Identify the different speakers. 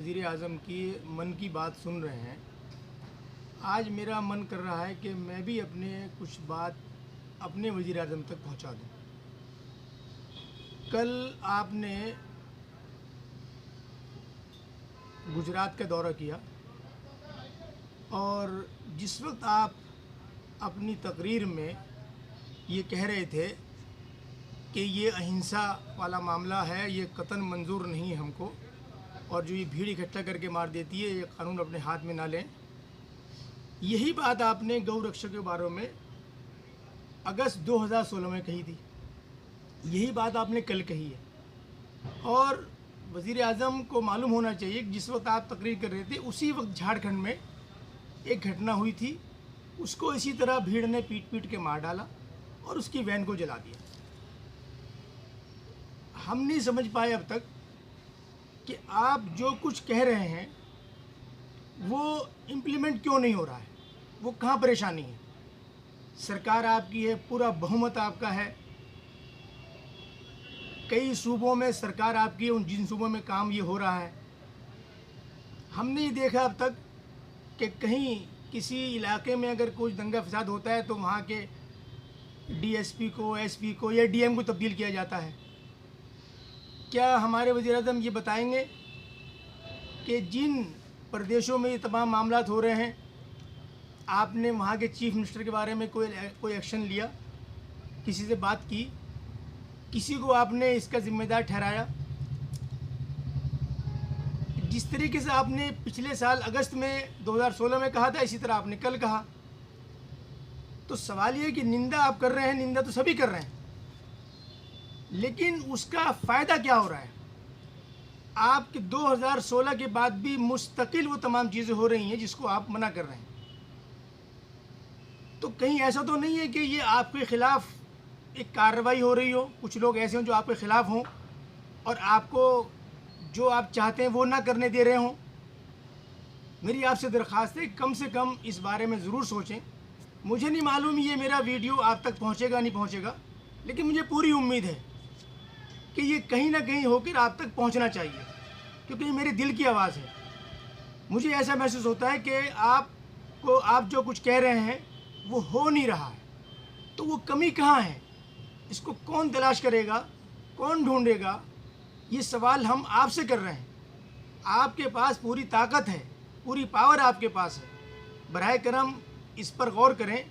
Speaker 1: वज़ीर आज़म की मन की बात सुन रहे हैं। आज मेरा मन कर रहा है कि मैं भी अपने कुछ बात अपने वज़ीर आज़म तक पहुंचा दूं। कल आपने गुजरात का दौरा किया और जिस वक्त आप अपनी तकरीर में ये कह रहे थे कि ये अहिंसा वाला मामला है, ये कतन मंजूर नहीं है हमको, और जो ये भीड़ इकट्ठा करके मार देती है ये कानून अपने हाथ में ना लें, यही बात आपने गौ रक्षक के बारे में अगस्त 2016 में कही थी। यही बात आपने कल कही है। और वज़ीर आज़म को मालूम होना चाहिए कि जिस वक्त आप तकरीर कर रहे थे उसी वक्त झारखंड में एक घटना हुई थी, उसको इसी तरह भीड़ ने पीट पीट के मार डाला और उसकी वैन को जला दिया। हम नहीं समझ पाए अब तक कि आप जो कुछ कह रहे हैं वो इम्प्लीमेंट क्यों नहीं हो रहा है, वो कहाँ परेशानी है। सरकार आपकी है, पूरा बहुमत आपका है, कई सूबों में सरकार आपकी है, उन जिन सूबों में काम ये हो रहा है। हमने ये देखा अब तक कि कहीं किसी इलाके में अगर कुछ दंगा फसाद होता है तो वहाँ के डीएसपी को, एसपी को या डीएम को तब्दील किया जाता है। क्या हमारे वज़ीर आज़म ये बताएंगे कि जिन प्रदेशों में ये तमाम मामलात हो रहे हैं, आपने वहाँ के चीफ मिनिस्टर के बारे में कोई एक्शन लिया, किसी से बात की, किसी को आपने इसका जिम्मेदार ठहराया? जिस तरीके से आपने पिछले साल अगस्त में 2016 में कहा था, इसी तरह आपने कल कहा। तो सवाल ये है कि निंदा आप कर रहे हैं, निंदा तो सभी कर रहे हैं, लेकिन उसका फ़ायदा क्या हो रहा है? आपके 2016 के बाद भी मुस्तकिल वो तमाम चीज़ें हो रही हैं जिसको आप मना कर रहे हैं। तो कहीं ऐसा तो नहीं है कि ये आपके ख़िलाफ़ एक कार्रवाई हो रही हो, कुछ लोग ऐसे हों जो आपके ख़िलाफ़ हों और आपको जो आप चाहते हैं वो ना करने दे रहे हों? मेरी आपसे दरख्वास्त है कम से कम इस बारे में ज़रूर सोचें। मुझे नहीं मालूम ये मेरा वीडियो आप तक पहुँचेगा नहीं पहुँचेगा, लेकिन मुझे पूरी उम्मीद है कि ये कहीं ना कहीं होकर आप तक पहुंचना चाहिए, क्योंकि ये मेरे दिल की आवाज़ है। मुझे ऐसा महसूस होता है कि आप जो कुछ कह रहे हैं वो हो नहीं रहा है। तो वो कमी कहाँ है, इसको कौन तलाश करेगा, कौन ढूंढेगा? ये सवाल हम आपसे कर रहे हैं। आपके पास पूरी ताकत है, पूरी पावर आपके पास है। बराए करम इस पर गौर करें